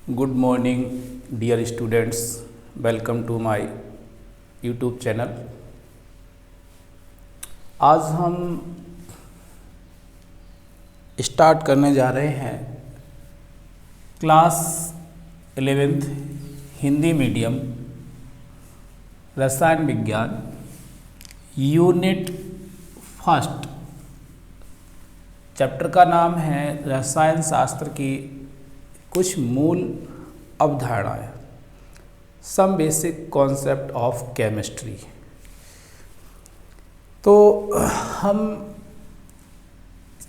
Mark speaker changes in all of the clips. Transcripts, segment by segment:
Speaker 1: Good morning dear students, welcome to my YouTube channel. आज हम start करने जा रहे हैं क्लास 11th हिंदी मीडियम रसायन विज्ञान यूनिट फर्स्ट। चैप्टर का नाम है रसायन शास्त्र की कुछ मूल अवधारणाएं, some basic concept of chemistry. तो हम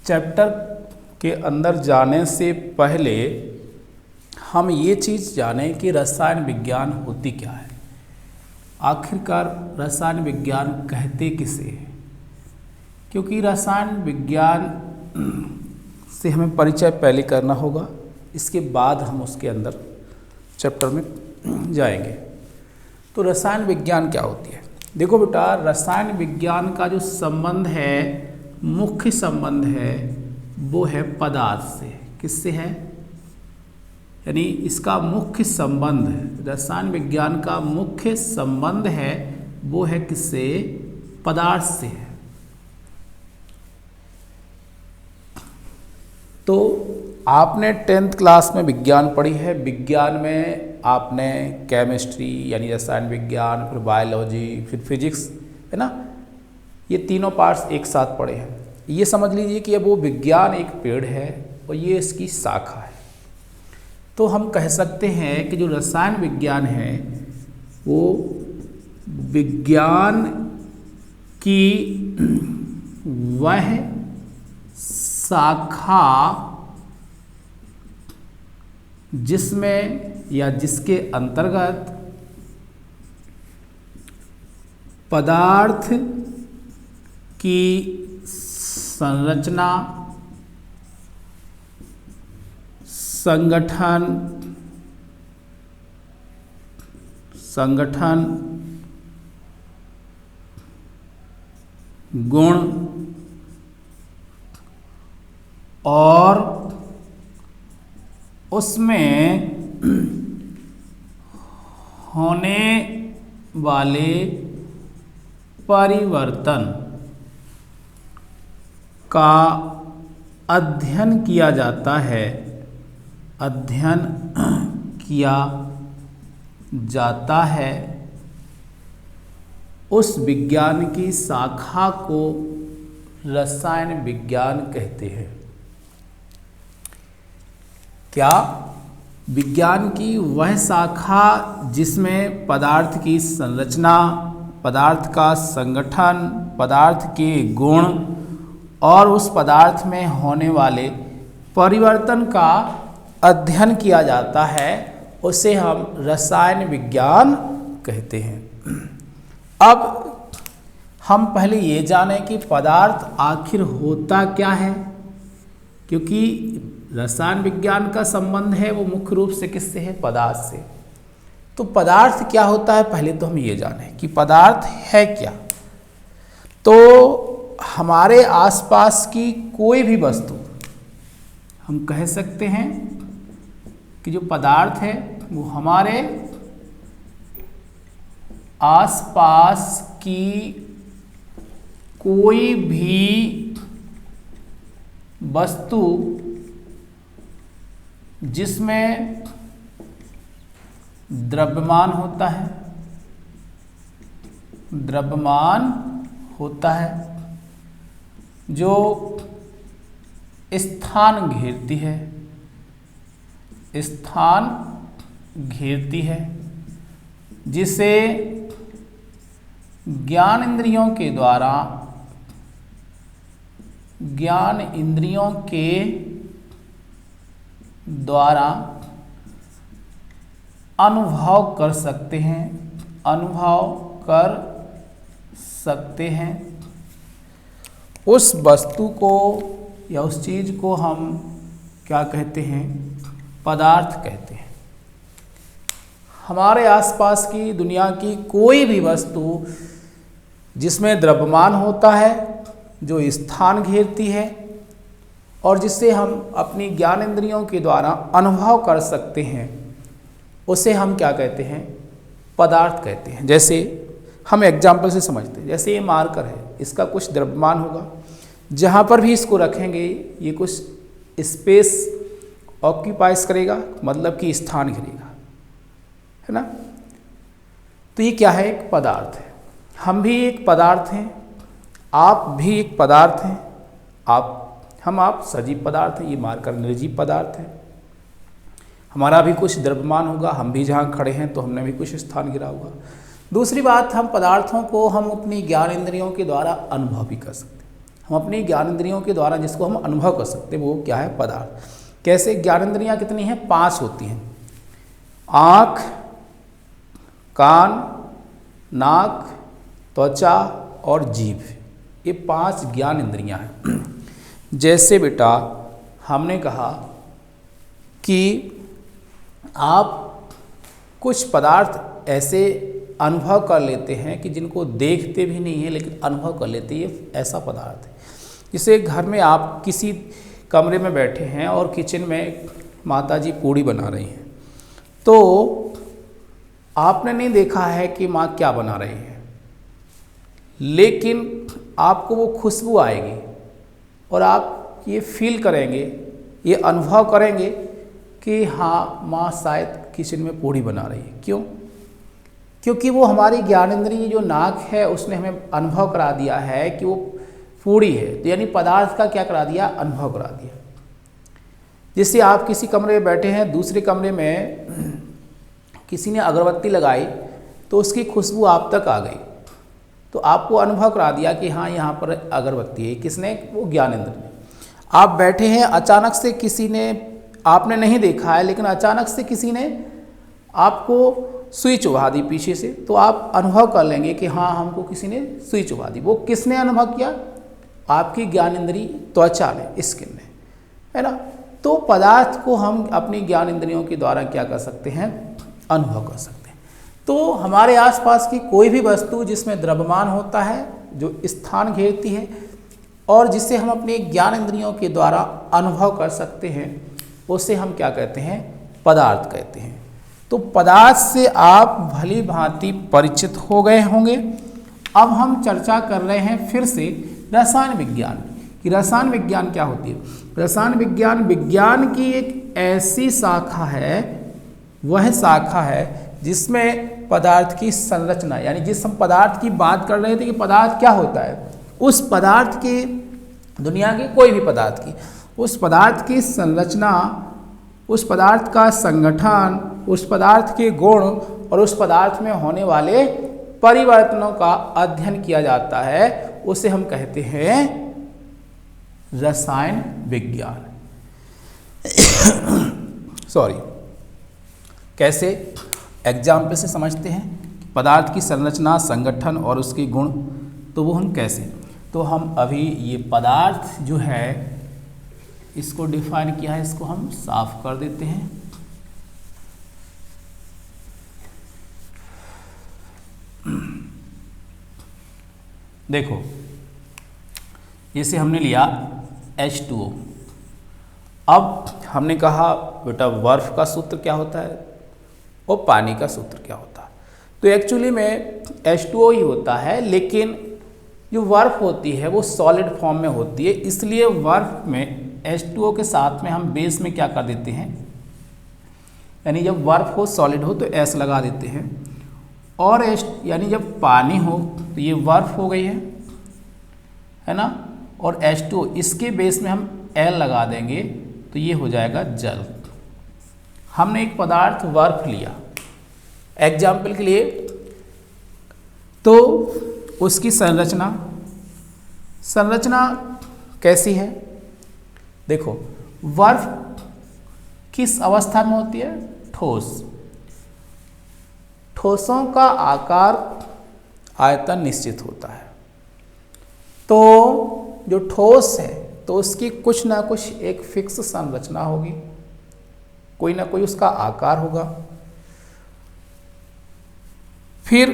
Speaker 1: चैप्टर के अंदर जाने से पहले हम ये चीज़ जानें कि रसायन विज्ञान होती क्या है। आखिरकार रसायन विज्ञान कहते किसे हैं, क्योंकि रसायन विज्ञान से हमें परिचय पहले करना होगा, इसके बाद हम उसके अंदर चैप्टर में जाएंगे। तो रसायन विज्ञान क्या होती है? देखो बेटा, रसायन विज्ञान का जो संबंध है, मुख्य संबंध है, वो है पदार्थ से। किससे है? यानी इसका मुख्य संबंध, रसायन विज्ञान का मुख्य संबंध है वो है किससे? पदार्थ से है। तो आपने 10th क्लास में विज्ञान पढ़ी है। विज्ञान में आपने केमिस्ट्री यानी रसायन विज्ञान, फिर बायोलॉजी, फिर फिजिक्स, है ना, ये तीनों पार्ट्स एक साथ पढ़े हैं। ये समझ लीजिए कि अब वो विज्ञान एक पेड़ है और ये इसकी शाखा है। तो हम कह सकते हैं कि जो रसायन विज्ञान है वो विज्ञान की वह शाखा जिसमें या जिसके अंतर्गत पदार्थ की संरचना, संगठन, गुण और उसमें होने वाले परिवर्तन का अध्ययन किया जाता है, अध्ययन किया जाता है। उस विज्ञान की शाखा को रसायन विज्ञान कहते हैं। क्या? विज्ञान की वह शाखा जिसमें पदार्थ की संरचना, पदार्थ का संगठन, पदार्थ के गुण और उस पदार्थ में होने वाले परिवर्तन का अध्ययन किया जाता है, उसे हम रसायन विज्ञान कहते हैं। अब हम पहले ये जानें कि पदार्थ आखिर होता क्या है, क्योंकि रसायन विज्ञान का संबंध है वो मुख्य रूप से किससे है? पदार्थ से। तो पदार्थ क्या होता है, पहले तो हम ये जानें कि पदार्थ है क्या। तो हमारे आसपास की कोई भी वस्तु, हम कह सकते हैं कि जो पदार्थ है वो हमारे आसपास की कोई भी वस्तु जिसमें द्रव्यमान होता है, द्रव्यमान होता है, जो स्थान घेरती है, स्थान घेरती है, जिसे ज्ञान इंद्रियों के द्वारा, ज्ञान इंद्रियों के द्वारा अनुभव कर सकते हैं, अनुभव कर सकते हैं। उस वस्तु को या उस चीज़ को हम क्या कहते हैं? पदार्थ कहते हैं। हमारे आसपास की दुनिया की कोई भी वस्तु जिसमें द्रव्यमान होता है, जो स्थान घेरती है और जिसे हम अपनी ज्ञान इंद्रियों के द्वारा अनुभव कर सकते हैं, उसे हम क्या कहते हैं, पदार्थ कहते हैं। जैसे हम एग्जाम्पल से समझते हैं, जैसे ये मार्कर है, इसका कुछ द्रव्यमान होगा, जहाँ पर भी इसको रखेंगे ये कुछ स्पेस ऑक्यूपाइज करेगा, मतलब कि स्थान घेरेगा, है ना। तो ये क्या है, एक पदार्थ है। हम भी एक पदार्थ हैं, आप भी एक पदार्थ हैं, आप सजीव पदार्थ हैं, ये मार्कर निर्जीव पदार्थ है। हमारा भी कुछ द्रव्यमान होगा, हम भी जहाँ खड़े हैं तो हमने भी कुछ स्थान गिरा होगा। दूसरी बात, हम पदार्थों को हम अपनी ज्ञान इंद्रियों के द्वारा अनुभव भी कर सकते हैं। हम अपनी ज्ञान इंद्रियों के द्वारा जिसको हम अनुभव कर सकते हैं वो क्या है, पदार्थ। कैसे, ज्ञान इंद्रियाँ कितनी हैं, 5 होती हैं। आँख, कान, नाक, त्वचा और जीभ, ये 5 ज्ञान इंद्रियां हैं। जैसे बेटा हमने कहा कि आप कुछ पदार्थ ऐसे अनुभव कर लेते हैं कि जिनको देखते भी नहीं है लेकिन अनुभव कर लेते हैं, ये ऐसा पदार्थ है। जैसे घर में आप किसी कमरे में बैठे हैं और किचन में माताजी पूड़ी बना रही हैं, तो आपने नहीं देखा है कि माँ क्या बना रही है, लेकिन आपको वो खुशबू आएगी और आप ये फील करेंगे, ये अनुभव करेंगे कि हाँ माँ शायद किचन में पूड़ी बना रही है। क्यों? क्योंकि वो हमारी ज्ञानेंद्रिय जो नाक है उसने हमें अनुभव करा दिया है कि वो पूड़ी है, तो यानी पदार्थ का क्या करा दिया, अनुभव करा दिया। जैसे आप किसी कमरे में बैठे हैं, दूसरे कमरे में किसी ने अगरबत्ती लगाई तो उसकी खुशबू आप तक आ गई, तो आपको अनुभव करा दिया कि हाँ यहाँ पर अगरबत्ती है। किसने? वो ज्ञानेंद्र ने। आप बैठे हैं, अचानक से किसी ने, आपने नहीं देखा है लेकिन अचानक से किसी ने आपको सुई चुभा दी पीछे से, तो आप अनुभव कर लेंगे कि हाँ हमको किसी ने सुई चुभा दी। वो किसने अनुभव किया? आपकी ज्ञानेंद्रिय त्वचा ने, स्किन ने, है ना। तो पदार्थ को हम अपनी ज्ञान इंद्रियों के द्वारा क्या कर सकते हैं, अनुभव कर सकते हैं। तो हमारे आसपास की कोई भी वस्तु जिसमें द्रव्यमान होता है, जो स्थान घेरती है और जिसे हम अपने ज्ञान इंद्रियों के द्वारा अनुभव कर सकते हैं, उसे हम क्या कहते हैं, पदार्थ कहते हैं। तो पदार्थ से आप भली भांति परिचित हो गए होंगे। अब हम चर्चा कर रहे हैं फिर से रसायन विज्ञान कि रसायन विज्ञान क्या होती है। रसायन विज्ञान विज्ञान की एक ऐसी शाखा है, वह शाखा है जिसमें पदार्थ की संरचना, यानी जिस हम पदार्थ की बात कर रहे थे कि पदार्थ क्या होता है, उस पदार्थ की, दुनिया के कोई भी पदार्थ की, उस पदार्थ की संरचना, उस पदार्थ का संगठन, उस पदार्थ के गुण और उस पदार्थ में होने वाले परिवर्तनों का अध्ययन किया जाता है, उसे हम कहते हैं रसायन विज्ञान। सॉरी, कैसे? एग्जाम्पल से समझते हैं पदार्थ की संरचना, संगठन और उसके गुण। तो वो हम कैसे, तो हम अभी ये पदार्थ जो है इसको डिफाइन किया है, इसको हम साफ कर देते हैं। देखो, इसे हमने लिया H2O। अब हमने कहा बेटा बर्फ का सूत्र क्या होता है और पानी का सूत्र क्या होता है। तो एक्चुअली में H2O ही होता है, लेकिन जो बर्फ होती है वो सॉलिड फॉर्म में होती है, इसलिए बर्फ में H2O के साथ में हम बेस में क्या कर देते हैं, यानी जब बर्फ हो, सॉलिड हो तो S लगा देते हैं, और यानी जब पानी हो तो ये बर्फ हो गई है ना, और H2O इसके बेस में हम L लगा देंगे तो ये हो जाएगा जल। हमने एक पदार्थ बर्फ लिया एग्जाम्पल के लिए, तो उसकी संरचना कैसी है? देखो, बर्फ किस अवस्था में होती है? ठोस। ठोसों का आकार, आयतन निश्चित होता है। तो जो ठोस है तो उसकी कुछ ना कुछ एक फिक्स संरचना होगी, कोई ना कोई उसका आकार होगा। फिर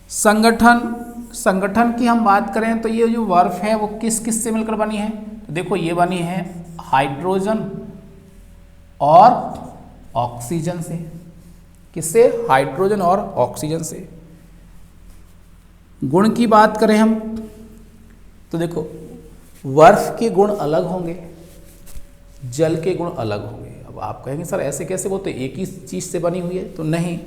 Speaker 1: संगठन की हम बात करें तो ये जो बर्फ है वो किस किस से मिलकर बनी है? तो देखो, ये बनी है हाइड्रोजन और ऑक्सीजन से। किससे? हाइड्रोजन और ऑक्सीजन से। गुण की बात करें हम तो देखो, बर्फ के गुण अलग होंगे, जल के गुण अलग होंगे। अब आप कहेंगे सर ऐसे कैसे, वो तो एक ही चीज से बनी हुई है। तो नहीं,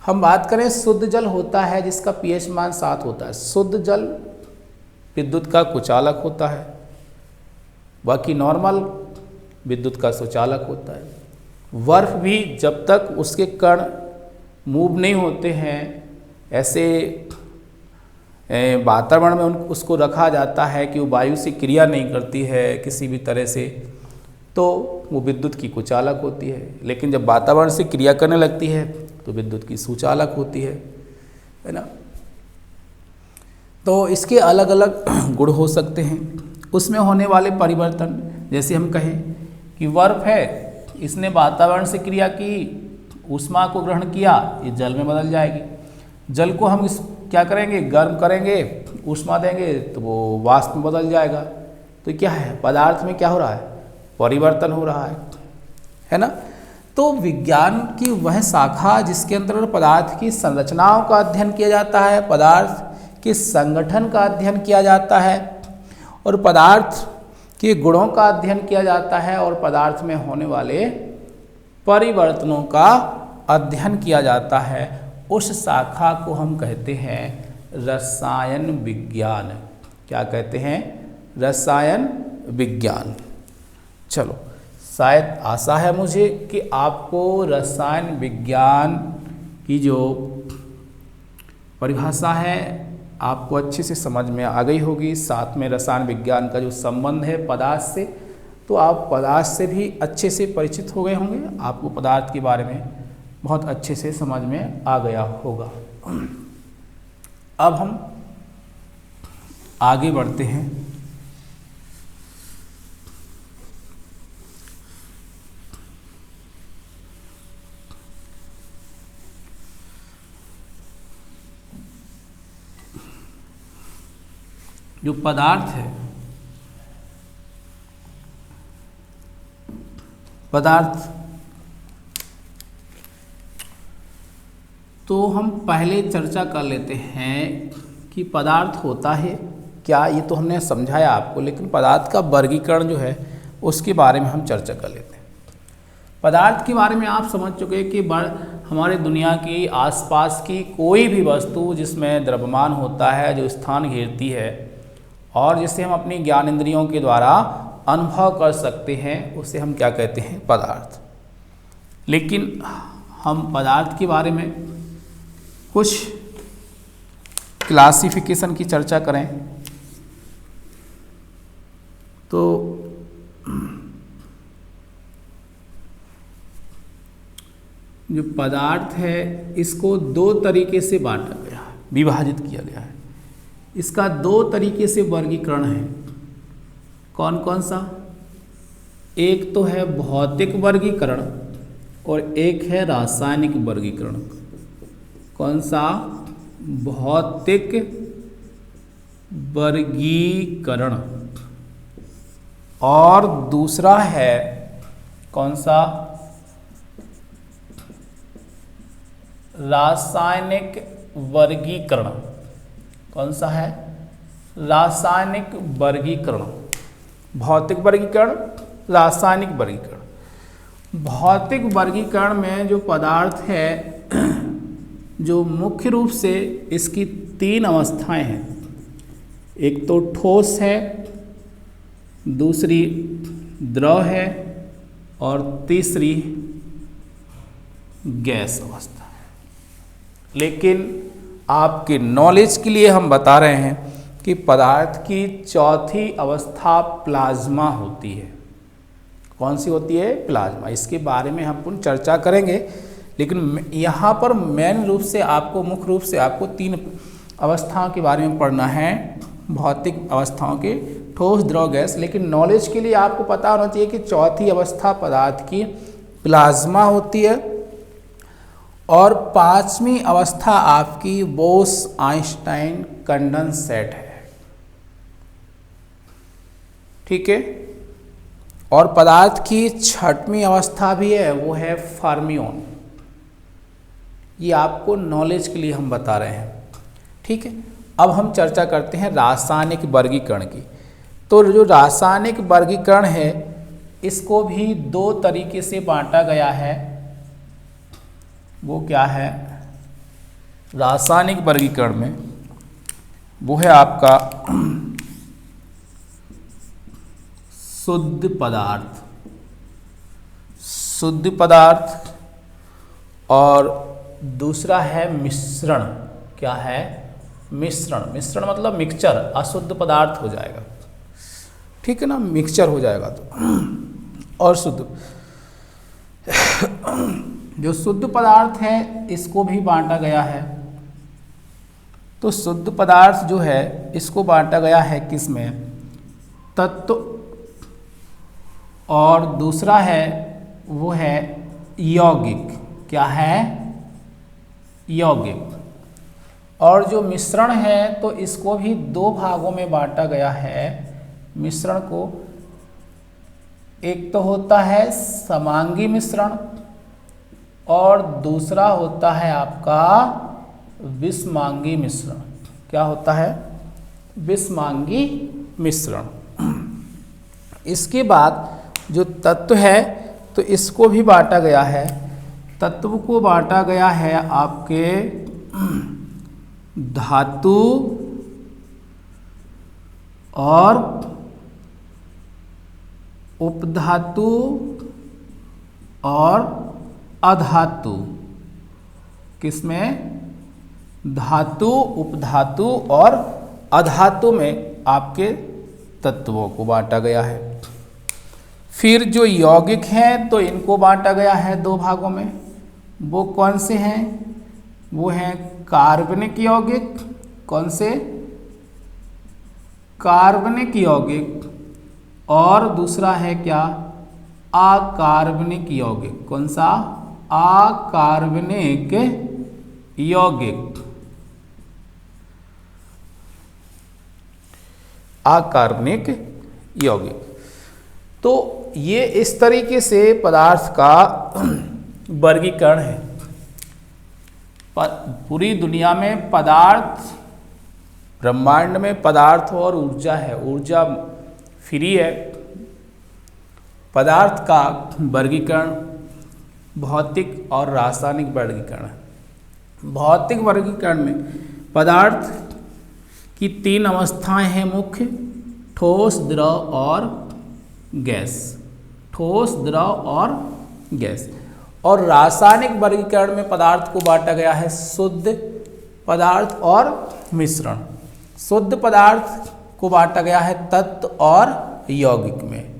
Speaker 1: हम बात करें शुद्ध जल होता है जिसका पीएच मान 7 होता है। शुद्ध जल विद्युत का कुचालक होता है, बाकी नॉर्मल विद्युत का सुचालक होता है। बर्फ भी जब तक उसके कण मूव नहीं होते हैं, ऐसे वातावरण में उसको रखा जाता है कि वो वायु से क्रिया नहीं करती है किसी भी तरह से, तो वो विद्युत की कुचालक होती है। लेकिन जब वातावरण से क्रिया करने लगती है तो विद्युत की सुचालक होती है ना। तो इसके अलग अलग गुण हो सकते हैं। उसमें होने वाले परिवर्तन, जैसे हम कहें कि बर्फ है, इसने वातावरण से क्रिया की, ऊष्मा को ग्रहण किया, ये जल में बदल जाएगी। जल को हम क्या करेंगे, गर्म करेंगे, ऊष्मा देंगे तो वो वाष्प में बदल जाएगा। तो क्या है, पदार्थ में क्या हो रहा है, परिवर्तन हो रहा है ना। तो विज्ञान की वह शाखा जिसके अंतर्गत पदार्थ की संरचनाओं का अध्ययन किया जाता है, पदार्थ के संगठन का अध्ययन किया जाता है, और पदार्थ के गुणों का अध्ययन किया जाता है, और पदार्थ में होने वाले परिवर्तनों का अध्ययन किया जाता है, उस शाखा को हम कहते हैं रसायन विज्ञान। क्या कहते हैं? रसायन विज्ञान। चलो, शायद आशा है मुझे कि आपको रसायन विज्ञान की जो परिभाषा है आपको अच्छे से समझ में आ गई होगी। साथ में रसायन विज्ञान का जो संबंध है पदार्थ से, तो आप पदार्थ से भी अच्छे से परिचित हो गए होंगे। आपको पदार्थ के बारे में बहुत अच्छे से समझ में आ गया होगा। अब हम आगे बढ़ते हैं। जो पदार्थ है, पदार्थ तो हम पहले चर्चा कर लेते हैं कि पदार्थ होता है क्या, ये तो हमने समझाया आपको, लेकिन पदार्थ का वर्गीकरण जो है उसके बारे में हम चर्चा कर लेते हैं। पदार्थ के बारे में आप समझ चुके कि हमारे दुनिया की आसपास की कोई भी वस्तु जिसमें द्रव्यमान होता है, जो स्थान घेरती है और जिसे हम अपनी ज्ञानेंद्रियों के द्वारा अनुभव कर सकते हैं, उसे हम क्या कहते हैं? पदार्थ। लेकिन हम पदार्थ के बारे में कुछ क्लासिफिकेशन की चर्चा करें तो जो पदार्थ है इसको दो तरीके से बांटा गया है, विभाजित किया गया है। इसका दो तरीके से वर्गीकरण है। कौन कौन सा? एक तो है भौतिक वर्गीकरण और एक है रासायनिक वर्गीकरण। कौन सा? भौतिक वर्गीकरण। और दूसरा है कौन सा? रासायनिक वर्गीकरण। कौन सा है? रासायनिक वर्गीकरण। भौतिक वर्गीकरण, रासायनिक वर्गीकरण। भौतिक वर्गीकरण में जो पदार्थ है, जो मुख्य रूप से इसकी 3 अवस्थाएं हैं। एक तो ठोस है, दूसरी द्रव है और तीसरी गैस अवस्था है। लेकिन आपके नॉलेज के लिए हम बता रहे हैं कि पदार्थ की चौथी अवस्था प्लाज्मा होती है। कौन सी होती है? प्लाज्मा। इसके बारे में हम पुनः चर्चा करेंगे, लेकिन यहाँ पर मेन रूप से आपको, मुख्य रूप से आपको 3 अवस्थाओं के बारे में पढ़ना है। भौतिक अवस्थाओं के, ठोस, द्रव, गैस। लेकिन नॉलेज के लिए आपको पता होना चाहिए कि चौथी अवस्था पदार्थ की प्लाज्मा होती है और 5वीं अवस्था आपकी बोस-आइंस्टाइन कंडेंसेट है। ठीक है। और पदार्थ की छठवीं अवस्था भी है, वो है फर्मियन। ये आपको नॉलेज के लिए हम बता रहे हैं, ठीक है। अब हम चर्चा करते हैं रासायनिक वर्गीकरण की। तो जो रासायनिक वर्गीकरण है इसको भी दो तरीके से बांटा गया है। वो क्या है रासायनिक वर्गीकरण में? वो है आपका शुद्ध पदार्थ, शुद्ध पदार्थ, और दूसरा है मिश्रण। क्या है? मिश्रण। मिश्रण मतलब मिक्सचर, अशुद्ध पदार्थ हो जाएगा, ठीक है ना, मिक्सचर हो जाएगा। तो और शुद्ध जो शुद्ध पदार्थ है इसको भी बांटा गया है। तो शुद्ध पदार्थ जो है इसको बांटा गया है किसमें? तत्व, और दूसरा है वो है यौगिक। क्या है? यौगिक। और जो मिश्रण है तो इसको भी दो भागों में बांटा गया है मिश्रण को। एक तो होता है समांगी मिश्रण और दूसरा होता है आपका विषमांगी मिश्रण। क्या होता है? विषमांगी मिश्रण। इसके बाद जो तत्व है तो इसको भी बांटा गया है। तत्व को बांटा गया है आपके धातु और उपधातु और अधातु। किसमें? धातु, उपधातु और अधातु में आपके तत्वों को बांटा गया है। फिर जो यौगिक हैं तो इनको बांटा गया है दो भागों में। वो कौन से हैं? वो हैं कार्बनिक यौगिक। कौन से? कार्बनिक यौगिक। और दूसरा है क्या? अकार्बनिक यौगिक। कौन सा? अकार्बनिक यौगिक। अकार्बनिक यौगिक। तो ये इस तरीके से पदार्थ का वर्गीकरण है। पूरी दुनिया में पदार्थ, ब्रह्मांड में पदार्थ और ऊर्जा है। ऊर्जा फ्री है। पदार्थ का वर्गीकरण भौतिक और रासायनिक वर्गीकरण है। भौतिक वर्गीकरण में पदार्थ की तीन अवस्थाएं हैं मुख्य: ठोस, द्रव और गैस। ठोस, द्रव और गैस। और रासायनिक वर्गीकरण में पदार्थ को बांटा गया है शुद्ध पदार्थ और मिश्रण। शुद्ध पदार्थ को बांटा गया है तत्व और यौगिक में।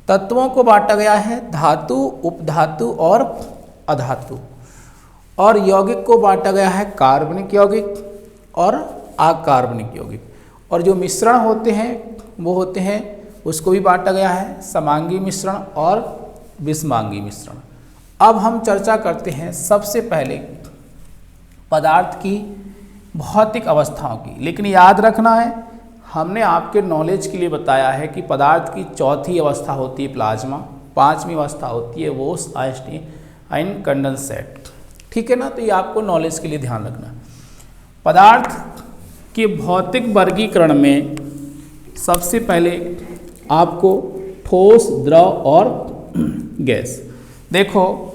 Speaker 1: तत्वों को बांटा गया है धातु, उपधातु और अधातु। और यौगिक को बांटा गया है कार्बनिक यौगिक और अकार्बनिक यौगिक। और जो मिश्रण होते हैं वो होते हैं, उसको भी बांटा गया है समांगी मिश्रण और विषमांगी मिश्रण। अब हम चर्चा करते हैं सबसे पहले पदार्थ की भौतिक अवस्थाओं की। लेकिन याद रखना है, हमने आपके नॉलेज के लिए बताया है कि पदार्थ की चौथी अवस्था होती है प्लाज्मा, पांचवी अवस्था होती है वोस, आइंस्टीन, कंडेंसेट। ठीक है ना? तो ये आपको नॉलेज के लिए ध्यान रखना। पदार्थ के भौतिक वर्गीकरण में सबसे पहले आपको ठोस, द्रव और गैस। देखो,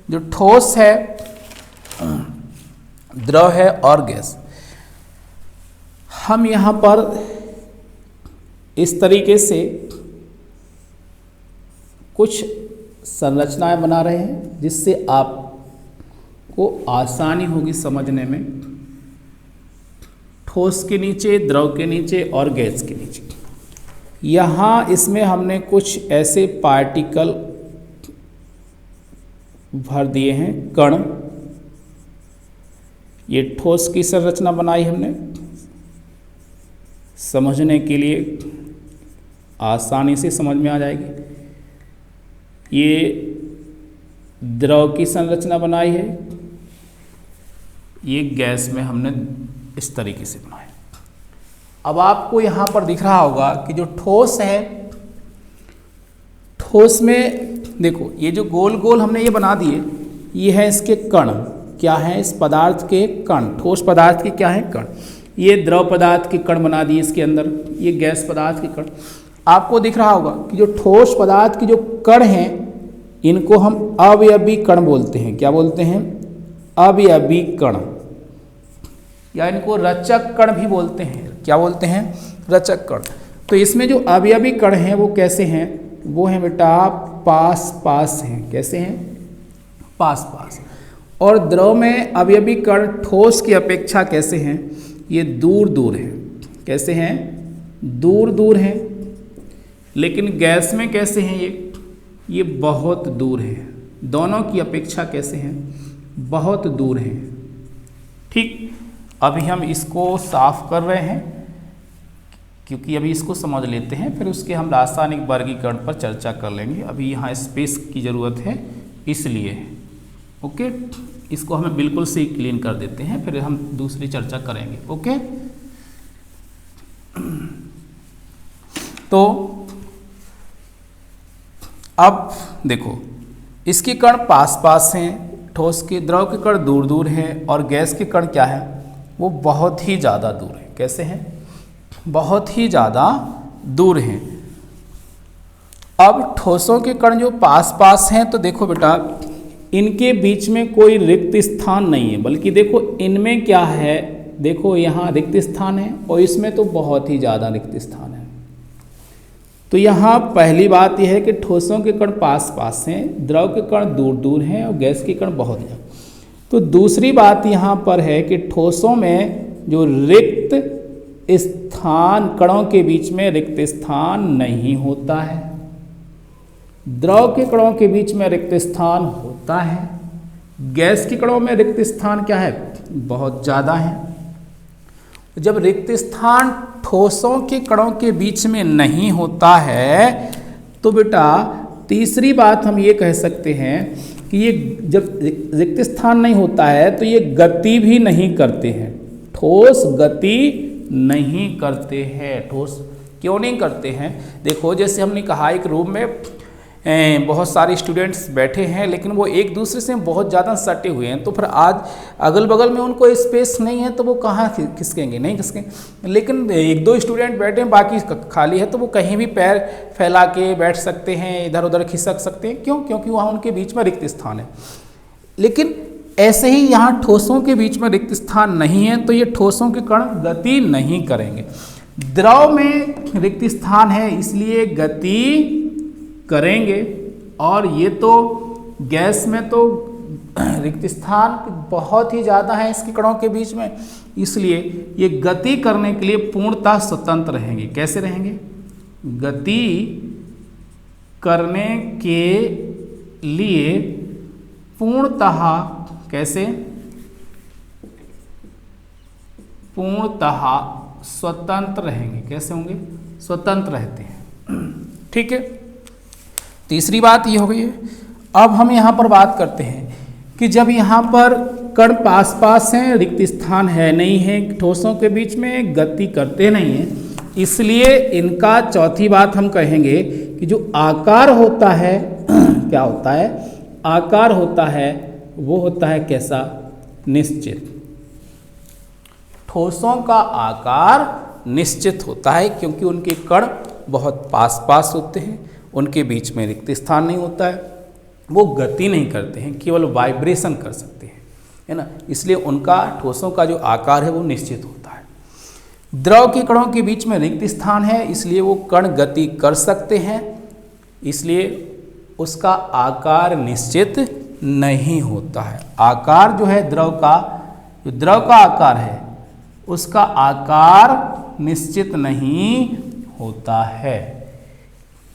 Speaker 1: जो ठोस है, द्रव है और गैस, हम यहाँ पर इस तरीके से कुछ संरचनाएं बना रहे हैं जिससे आपको आसानी होगी समझने में। ठोस के नीचे, द्रव के नीचे और गैस के नीचे। यहाँ इसमें हमने कुछ ऐसे पार्टिकल भर दिए हैं, कण। ये ठोस की संरचना बनाई हमने समझने के लिए, आसानी से समझ में आ जाएगी। ये द्रव की संरचना बनाई है, ये गैस में हमने इस तरीके से बनाया। अब आपको यहाँ पर दिख रहा होगा कि जो ठोस है, ठोस में देखो ये जो गोल गोल हमने ये बना दिए, ये है इसके कण। क्या है? इस पदार्थ के कण। ठोस पदार्थ के क्या है? कण। ये द्रव पदार्थ के कण बना दिए इसके अंदर, ये गैस पदार्थ के कण। आपको दिख रहा होगा कि जो ठोस पदार्थ के जो कण हैं इनको हम अवयवी कण बोलते हैं। क्या बोलते हैं? अवयवी कण, या इनको रचक कण भी बोलते हैं। क्या बोलते हैं? रचक कण। तो इसमें जो अवयवी कण हैं वो कैसे हैं? वो हैं बेटा पास पास हैं। कैसे हैं? पास पास। और द्रव में अवयवी कण ठोस की अपेक्षा कैसे हैं? ये दूर दूर हैं। कैसे हैं? दूर दूर हैं। लेकिन गैस में कैसे हैं? ये बहुत दूर है। दोनों की अपेक्षा कैसे हैं? बहुत दूर हैं। ठीक, अभी हम इसको साफ कर रहे हैं क्योंकि अभी इसको समझ लेते हैं, फिर उसके हम रासायनिक वर्गीकरण पर चर्चा कर लेंगे। अभी यहाँ स्पेस की ज़रूरत है इसलिए। ओके, इसको हमें बिल्कुल से क्लीन कर देते हैं, फिर हम दूसरी चर्चा करेंगे। ओके, तो अब देखो इसके कण पास पास हैं, ठोस के द्रव के कण दूर दूर हैं, और गैस के कण क्या है? वो बहुत ही ज़्यादा दूर है। कैसे हैं? बहुत ही ज़्यादा दूर हैं। अब ठोसों के कण जो पास पास हैं, तो देखो बेटा इनके बीच में कोई रिक्त स्थान नहीं है, बल्कि देखो इनमें क्या है? देखो यहाँ रिक्त स्थान है और इसमें तो बहुत ही ज़्यादा रिक्त स्थान है। तो यहाँ पहली बात यह है कि ठोसों के कण पास पास हैं, द्रव के कण दूर दूर हैं और गैस के कण बहुत ज़्यादा। तो दूसरी बात यहाँ पर है कि ठोसों में जो रिक्त स्थान, कणों के बीच में रिक्त स्थान नहीं होता है। द्रव के कणों के बीच में रिक्त स्थान होता है। गैस के कणों में रिक्त स्थान क्या है? बहुत ज़्यादा है। जब रिक्त स्थान ठोसों के कणों के बीच में नहीं होता है तो बेटा तीसरी बात हम ये कह सकते हैं कि ये जब रिक्त स्थान नहीं होता है तो ये गति भी नहीं करते हैं। ठोस गति नहीं करते हैं। ठोस क्यों नहीं करते हैं? देखो जैसे हमने कहा एक रूम में बहुत सारे स्टूडेंट्स बैठे हैं, लेकिन वो एक दूसरे से बहुत ज़्यादा सटे हुए हैं, तो फिर आज अगल बगल में उनको स्पेस नहीं है तो वो कहाँ खिसकेंगे? नहीं खिसकेंगे। लेकिन एक दो स्टूडेंट बैठे हैं, बाकी खाली है, तो वो कहीं भी पैर फैला के बैठ सकते हैं, इधर उधर खिसक सकते हैं। क्यों? क्योंकि वहाँ उनके बीच में रिक्त स्थान है। लेकिन ऐसे ही यहाँ ठोसों के बीच में रिक्त स्थान नहीं है, तो ये ठोसों के कण गति नहीं करेंगे। द्रव में रिक्त स्थान है इसलिए गति करेंगे, और ये तो गैस में तो रिक्त स्थान बहुत ही ज़्यादा है इसके कणों के बीच में, इसलिए ये गति करने के लिए पूर्णतः स्वतंत्र रहेंगे। कैसे रहेंगे? गति करने के लिए पूर्णतः कैसे? पूर्णतः स्वतंत्र रहेंगे। कैसे होंगे? स्वतंत्र रहते हैं। ठीक है, तीसरी बात ये हो गई है। अब हम यहाँ पर बात करते हैं कि जब यहाँ पर कण पास पास हैं, रिक्त स्थान है नहीं है, ठोसों के बीच में गति करते नहीं हैं, इसलिए इनका चौथी बात हम कहेंगे कि जो आकार होता है क्या होता है? आकार होता है वो होता है कैसा? निश्चित। ठोसों का आकार निश्चित होता है क्योंकि उनके कण बहुत पास पास होते हैं, उनके बीच में रिक्त स्थान नहीं होता है, वो गति नहीं करते हैं, केवल वाइब्रेशन कर सकते हैं, है ना। इसलिए उनका ठोसों का जो आकार है वो निश्चित होता है। द्रव के कणों के बीच में रिक्त स्थान है इसलिए वो कण गति कर सकते हैं, इसलिए उसका आकार निश्चित नहीं होता है। आकार जो है द्रव का, जो द्रव का आकार है उसका आकार निश्चित नहीं होता है।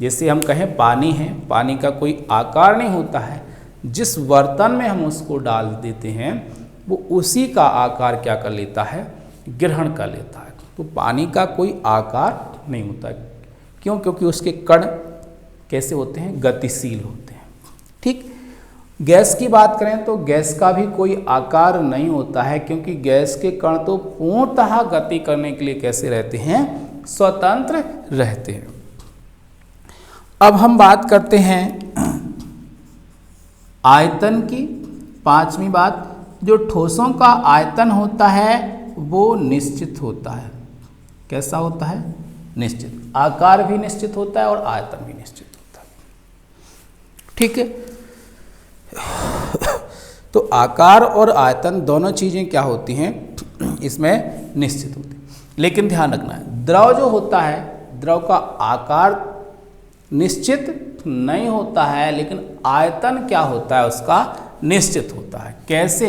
Speaker 1: जैसे हम कहें पानी है, पानी का कोई आकार नहीं होता है, जिस बर्तन में हम उसको डाल देते हैं वो उसी का आकार क्या कर लेता है? ग्रहण कर लेता है। तो पानी का कोई आकार नहीं होता है। क्यों? क्योंकि उसके कण कैसे होते हैं? गतिशील होते हैं। ठीक। गैस की बात करें तो गैस का भी कोई आकार नहीं होता है क्योंकि गैस के कण तो पूर्णतः गति करने के लिए कैसे रहते हैं? स्वतंत्र रहते हैं। अब हम बात करते हैं आयतन की। पांचवी बात, जो ठोसों का आयतन होता है वो निश्चित होता है। कैसा होता है? निश्चित। आकार भी निश्चित होता है और आयतन भी निश्चित होता है। ठीक है। तो आकार और आयतन दोनों चीजें क्या होती हैं? इसमें निश्चित होती हैं। लेकिन ध्यान रखना है, द्रव जो होता है, द्रव का आकार निश्चित नहीं होता है, लेकिन आयतन क्या होता है? उसका निश्चित होता है। कैसे?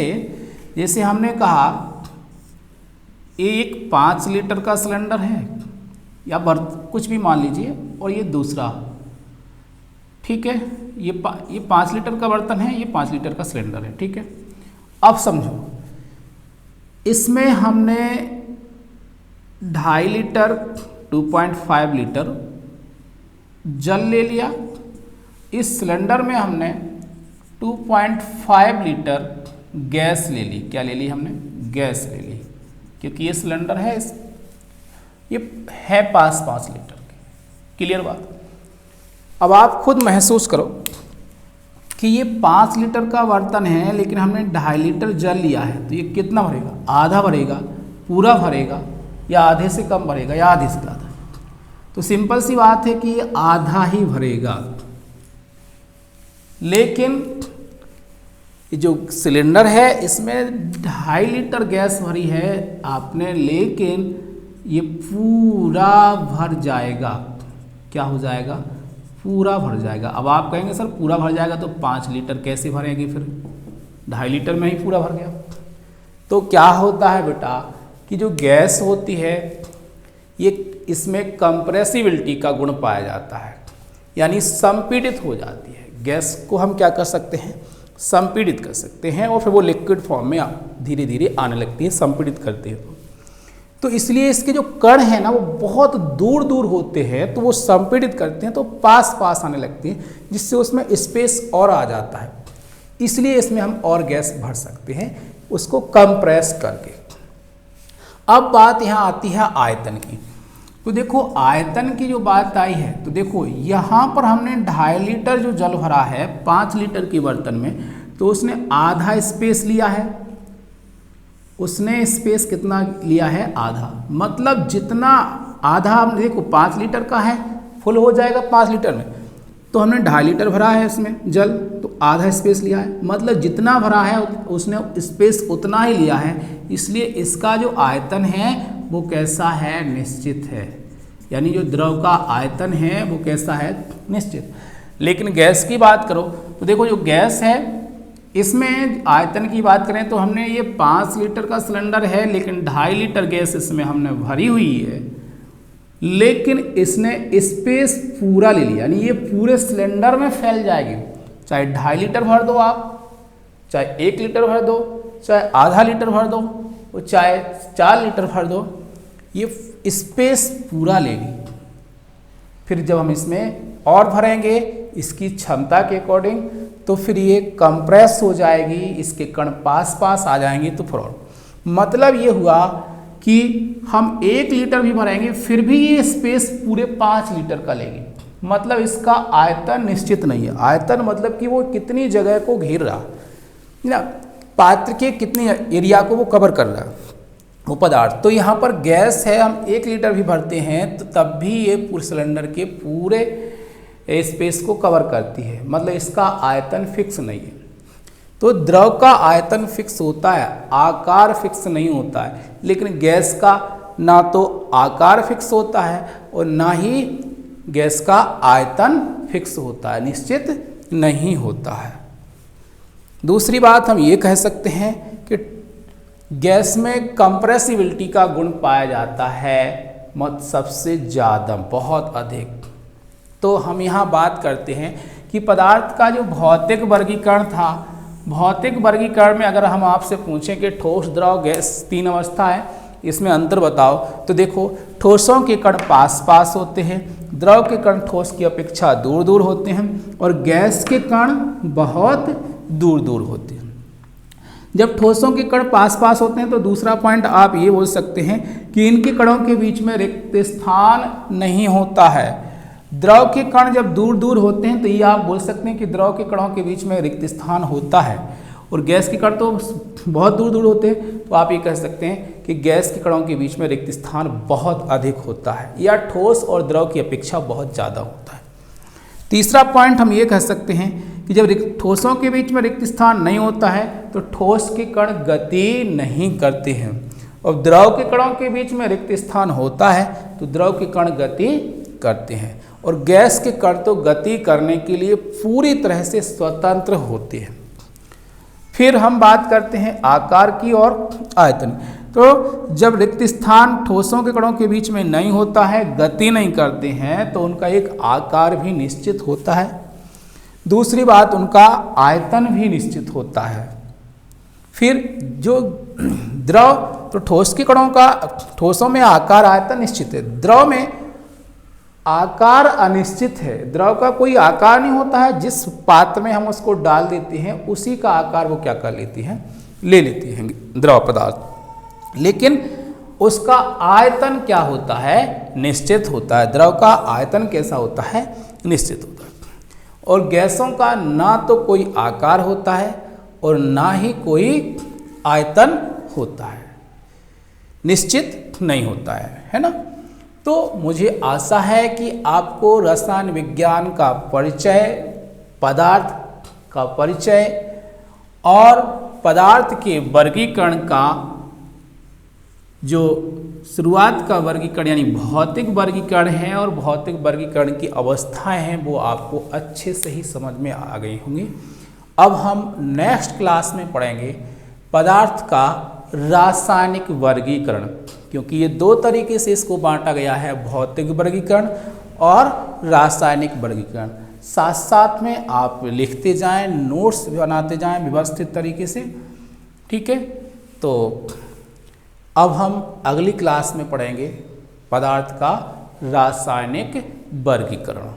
Speaker 1: जैसे हमने कहा एक 5 लीटर का सिलेंडर है या कुछ भी मान लीजिए, और ये दूसरा, ठीक है, ये 5 लीटर का बर्तन है, ये 5 लीटर का सिलेंडर है। ठीक है। अब समझो, इसमें हमने 2.5 लीटर 2.5 लीटर जल ले लिया। इस सिलेंडर में हमने 2.5 लीटर गैस ले ली। क्या ले ली हमने? गैस ले ली, क्योंकि ये सिलेंडर है, ये है 5 लीटर की। क्लियर बात? अब आप खुद महसूस करो कि ये 5 लीटर का बर्तन है, लेकिन हमने 2.5 लीटर जल लिया है, तो ये कितना भरेगा? आधा भरेगा, पूरा भरेगा, या आधे से कम भरेगा, या आधे से ज़्यादा? तो सिंपल सी बात है कि ये आधा ही भरेगा। लेकिन जो सिलेंडर है इसमें 2.5 लीटर गैस भरी है आपने, लेकिन ये पूरा भर जाएगा। क्या हो जाएगा? पूरा भर जाएगा। अब आप कहेंगे सर पूरा भर जाएगा तो 5 लीटर कैसे भरेंगे? फिर 2.5 लीटर में ही पूरा भर गया। तो क्या होता है बेटा कि जो गैस होती है ये इसमें कंप्रेसिबिलिटी का गुण पाया जाता है, यानी संपीड़ित हो जाती है। गैस को हम क्या कर सकते हैं? संपीड़ित कर सकते हैं, और फिर वो लिक्विड फॉर्म में धीरे धीरे आने लगती है, संपीड़ित करते हैं। तो इसलिए इसके जो कण हैं ना वो बहुत दूर दूर होते हैं, तो वो संपीड़ित करते हैं तो पास पास आने लगती हैं, जिससे उसमें स्पेस और आ जाता है। इसलिए इसमें हम और गैस भर सकते हैं उसको कंप्रेस करके। अब बात यहाँ आती है आयतन की। तो देखो आयतन की जो बात आई है, तो देखो यहाँ पर हमने 2.5 लीटर जो जल भरा है 5 लीटर के बर्तन में, तो उसने आधा स्पेस लिया है। उसने स्पेस कितना लिया है? आधा। मतलब जितना आधा, हमने देखो 5 लीटर का है, फुल हो जाएगा 5 लीटर में, तो हमने 2.5 लीटर भरा है इसमें जल, तो आधा स्पेस लिया है। मतलब जितना भरा है उसने स्पेस उतना ही लिया है, इसलिए इसका जो आयतन है वो कैसा है? निश्चित है। यानी जो द्रव का आयतन है वो कैसा है? निश्चित। लेकिन गैस की बात करो तो देखो जो गैस है इसमें आयतन की बात करें तो हमने ये 5 लीटर का सिलेंडर है, लेकिन 2.5 लीटर गैस इसमें हमने भरी हुई है, लेकिन इसने स्पेस पूरा ले लिया, यानी ये पूरे सिलेंडर में फैल जाएगी। चाहे 2.5 लीटर भर दो आप, चाहे 1 लीटर भर दो, चाहे आधा लीटर भर दो, और चाहे 4 लीटर भर दो, ये स्पेस पूरा लेगी। फिर जब हम इसमें और भरेंगे इसकी क्षमता के अकॉर्डिंग, तो फिर ये कंप्रेस हो जाएगी, इसके कण पास पास आ जाएंगे। तो फिर मतलब ये हुआ कि हम 1 लीटर भी भरेंगे फिर भी ये स्पेस पूरे 5 लीटर का लेगी। मतलब इसका आयतन निश्चित नहीं है। आयतन मतलब कि वो कितनी जगह को घेर रहा है ना, पात्र के कितने एरिया को वो कवर कर रहा है वो पदार्थ। तो यहाँ पर गैस है, हम 1 लीटर भी भरते हैं तो तब भी ये पूरे सिलेंडर के पूरे स्पेस को कवर करती है। मतलब इसका आयतन फिक्स नहीं है। तो द्रव का आयतन फिक्स होता है, आकार फिक्स नहीं होता है। लेकिन गैस का ना तो आकार फिक्स होता है और ना ही गैस का आयतन फिक्स होता है, निश्चित नहीं होता है। दूसरी बात हम ये कह सकते हैं कि गैस में कंप्रेसिबिलिटी का गुण पाया जाता है सबसे ज़्यादा, बहुत अधिक। तो हम यहाँ बात करते हैं कि पदार्थ का जो भौतिक वर्गीकरण था, भौतिक वर्गीकरण में अगर हम आपसे पूछें कि ठोस, द्रव, गैस 3 अवस्था है, इसमें अंतर बताओ, तो देखो ठोसों के कण पास पास होते हैं, द्रव के कण ठोस की अपेक्षा दूर दूर होते हैं, और गैस के कण बहुत दूर दूर होते हैं। जब ठोसों के कण पास पास होते हैं तो दूसरा पॉइंट आप ये बोल सकते हैं कि इनके कणों के बीच में रिक्त स्थान नहीं होता है। द्रव के कण जब दूर दूर होते हैं तो ये आप बोल सकते हैं कि द्रव के कणों के बीच में रिक्त स्थान होता है, और गैस के कण तो बहुत दूर दूर होते हैं, तो आप ये कह सकते हैं कि गैस के कणों के बीच में रिक्त स्थान बहुत अधिक होता है, या ठोस और द्रव की अपेक्षा बहुत ज़्यादा होता है। तीसरा पॉइंट हम ये कह सकते हैं कि जब ठोसों के बीच में रिक्त स्थान नहीं होता है तो ठोस के कण गति नहीं करते हैं, और द्रव के कणों के बीच में रिक्त स्थान होता है तो द्रव के कण गति करते हैं, और गैस के कण तो गति करने के लिए पूरी तरह से स्वतंत्र होते हैं। फिर हम बात करते हैं आकार की और आयतन। तो जब रिक्त स्थान ठोसों के कणों के बीच में नहीं होता है, गति नहीं करते हैं, तो उनका एक आकार भी निश्चित होता है। दूसरी बात, उनका आयतन भी निश्चित होता है। फिर जो द्रव, तो ठोस के कणों का, ठोसों में आकार आयतन निश्चित है, द्रव में आकार अनिश्चित है। द्रव का कोई आकार नहीं होता है, जिस पात्र में हम उसको डाल देते हैं उसी का आकार वो क्या कर लेती हैं, ले लेती हैं द्रव पदार्थ। लेकिन उसका आयतन क्या होता है, निश्चित होता है। द्रव का आयतन कैसा होता है, निश्चित होता है। और गैसों का ना तो कोई आकार होता है और ना ही कोई आयतन होता है, निश्चित नहीं होता है ना। तो मुझे आशा है कि आपको रसायन विज्ञान का परिचय, पदार्थ का परिचय और पदार्थ के वर्गीकरण का जो शुरुआत का वर्गीकरण यानी भौतिक वर्गीकरण है और भौतिक वर्गीकरण की अवस्थाएं हैं, वो आपको अच्छे से ही समझ में आ गई होंगी। अब हम नेक्स्ट क्लास में पढ़ेंगे पदार्थ का रासायनिक वर्गीकरण, क्योंकि ये दो तरीके से इसको बांटा गया है, भौतिक वर्गीकरण और रासायनिक वर्गीकरण। साथ साथ में आप लिखते जाएं, नोट्स बनाते जाएं व्यवस्थित तरीके से, ठीक है। तो अब हम अगली क्लास में पढ़ेंगे पदार्थ का रासायनिक वर्गीकरण।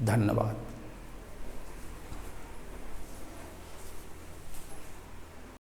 Speaker 1: धन्यवाद।